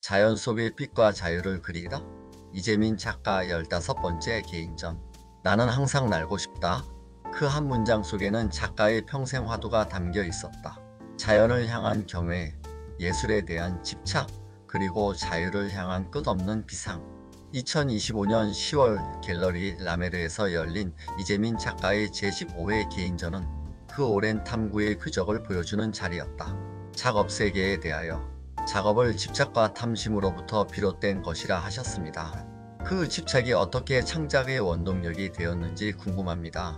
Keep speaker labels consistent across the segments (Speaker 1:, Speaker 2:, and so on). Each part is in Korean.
Speaker 1: 자연 속의 빛과 자유를 그리다. 이재민 작가 15번째 개인전. 나는 항상 날고 싶다. 그 한 문장 속에는 작가의 평생 화두가 담겨 있었다. 자연을 향한 경외, 예술에 대한 집착, 그리고 자유를 향한 끝없는 비상. 2025년 10월 갤러리 라메르에서 열린 이재민 작가의 제15회 개인전은 그 오랜 탐구의 궤적을 보여주는 자리였다. 작업 세계에 대하여. 작업을 집착과 탐심으로부터 비롯된 것이라 하셨습니다. 그 집착이 어떻게 창작의 원동력이 되었는지 궁금합니다.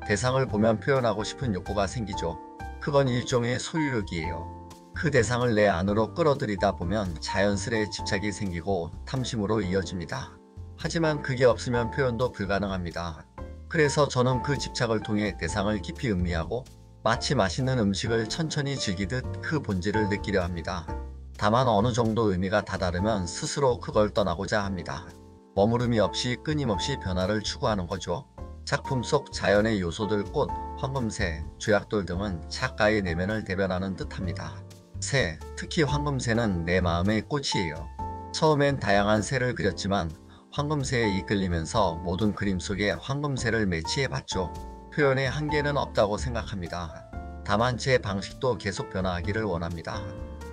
Speaker 1: 대상을 보면 표현하고 싶은 욕구가 생기죠. 그건 일종의 소유욕이에요. 그 대상을 내 안으로 끌어들이다 보면 자연스레 집착이 생기고 탐심으로 이어집니다. 하지만 그게 없으면 표현도 불가능합니다. 그래서 저는 그 집착을 통해 대상을 깊이 음미하고 마치 맛있는 음식을 천천히 즐기듯 그 본질을 느끼려 합니다. 다만 어느 정도 의미가 다다르면 스스로 그걸 떠나고자 합니다. 머무름이 없이 끊임없이 변화를 추구하는 거죠. 작품 속 자연의 요소들, 꽃, 황금새, 조약돌 등은 작가의 내면을 대변하는 듯합니다. 새, 특히 황금새는 내 마음의 꽃이에요. 처음엔 다양한 새를 그렸지만 황금새에 이끌리면서 모든 그림 속에 황금새를 매치해봤죠. 표현의 한계는 없다고 생각합니다. 다만 제 방식도 계속 변화하기를 원합니다.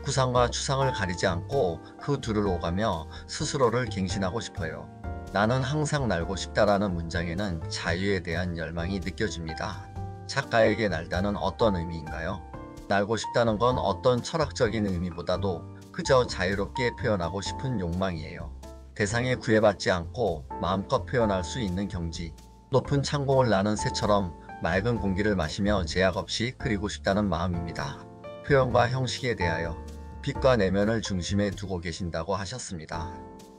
Speaker 1: 구상과 추상을 가리지 않고 그 둘을 오가며 스스로를 갱신하고 싶어요. 나는 항상 날고 싶다라는 문장에는 자유에 대한 열망이 느껴집니다. 작가에게 날다는 어떤 의미인가요? 날고 싶다는 건 어떤 철학적인 의미보다도 그저 자유롭게 표현하고 싶은 욕망이에요. 대상에 구애받지 않고 마음껏 표현할 수 있는 경지. 높은 창공을 나는 새처럼 맑은 공기를 마시며 제약 없이 그리고 싶다는 마음입니다. 표현과 형식에 대하여. 빛과 내면을 중심에 두고 계신다고 하셨습니다.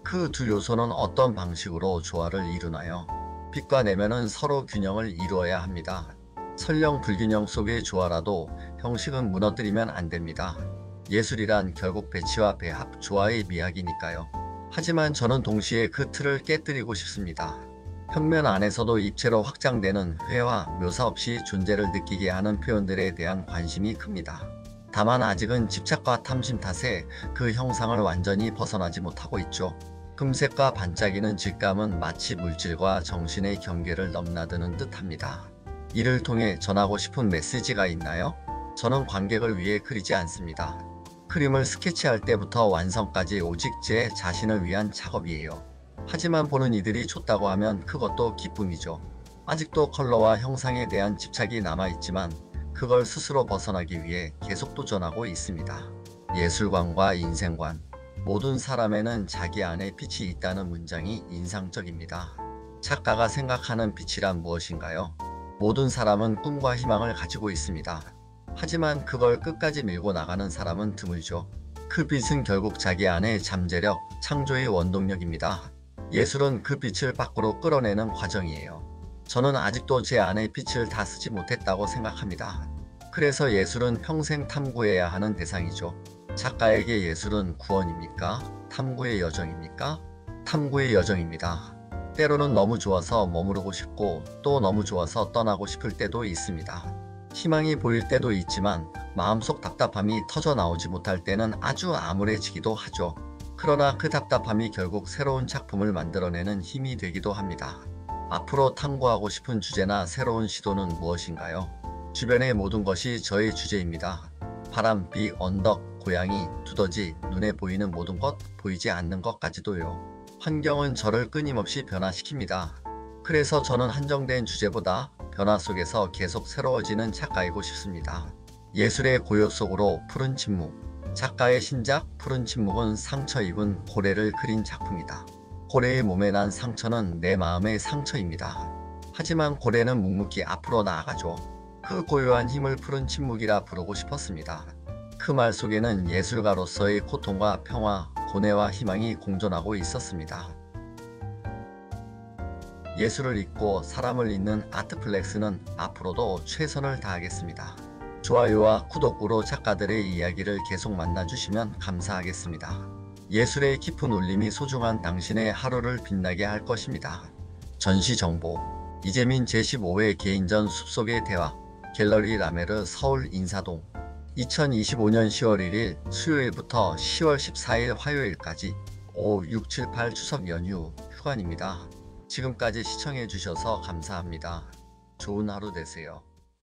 Speaker 1: 그 두 요소는 어떤 방식으로 조화를 이루나요? 빛과 내면은 서로 균형을 이루어야 합니다. 설령 불균형 속의 조화라도 형식은 무너뜨리면 안 됩니다. 예술이란 결국 배치와 배합, 조화의 미학이니까요. 하지만 저는 동시에 그 틀을 깨뜨리고 싶습니다. 평면 안에서도 입체로 확장되는 회화, 묘사 없이 존재를 느끼게 하는 표현들에 대한 관심이 큽니다. 다만 아직은 집착과 탐심 탓에 그 형상을 완전히 벗어나지 못하고 있죠. 금색과 반짝이는 질감은 마치 물질과 정신의 경계를 넘나드는 듯합니다. 이를 통해 전하고 싶은 메시지가 있나요? 저는 관객을 위해 그리지 않습니다. 그림을 스케치할 때부터 완성까지 오직 제 자신을 위한 작업이에요. 하지만 보는 이들이 좋다고 하면 그것도 기쁨이죠. 아직도 컬러와 형상에 대한 집착이 남아있지만 그걸 스스로 벗어나기 위해 계속 도전하고 있습니다. 예술관과 인생관. 모든 사람에는 자기 안에 빛이 있다는 문장이 인상적입니다. 작가가 생각하는 빛이란 무엇인가요? 모든 사람은 꿈과 희망을 가지고 있습니다. 하지만 그걸 끝까지 밀고 나가는 사람은 드물죠. 그 빛은 결국 자기 안의 잠재력, 창조의 원동력입니다. 예술은 그 빛을 밖으로 끌어내는 과정이에요. 저는 아직도 제 안의 빛을 다 쓰지 못했다고 생각합니다. 그래서 예술은 평생 탐구해야 하는 대상이죠. 작가에게 예술은 구원입니까? 탐구의 여정입니까? 탐구의 여정입니다. 때로는 너무 좋아서 머무르고 싶고 또 너무 좋아서 떠나고 싶을 때도 있습니다. 희망이 보일 때도 있지만 마음속 답답함이 터져 나오지 못할 때는 아주 암울해지기도 하죠. 그러나 그 답답함이 결국 새로운 작품을 만들어내는 힘이 되기도 합니다. 앞으로 탐구하고 싶은 주제나 새로운 시도는 무엇인가요? 주변의 모든 것이 저의 주제입니다. 바람, 비, 언덕, 고양이, 두더지, 눈에 보이는 모든 것, 보이지 않는 것까지도요. 환경은 저를 끊임없이 변화시킵니다. 그래서 저는 한정된 주제보다 변화 속에서 계속 새로워지는 작가이고 싶습니다. 예술의 고요 속으로 푸른 침묵. 작가의 신작 푸른 침묵은 상처 입은 고래를 그린 작품이다. 고래의 몸에 난 상처는 내 마음의 상처입니다. 하지만 고래는 묵묵히 앞으로 나아가죠. 그 고요한 힘을 푸른 침묵이라 부르고 싶었습니다. 그 말 속에는 예술가로서의 고통과 평화, 고뇌와 희망이 공존하고 있었습니다. 예술을 잇고 사람을 잇는 아트플렉스는 앞으로도 최선을 다하겠습니다. 좋아요와 구독으로 작가들의 이야기를 계속 만나주시면 감사하겠습니다. 예술의 깊은 울림이 소중한 당신의 하루를 빛나게 할 것입니다. 전시 정보. 이재민 제15회 개인전 숲속의 대화. 갤러리 라메르 서울 인사동. 2025년 10월 1일 수요일부터 10월 14일 화요일까지 5, 6, 7, 8 추석 연휴 휴관입니다. 지금까지 시청해 주셔서 감사합니다. 좋은 하루 되세요.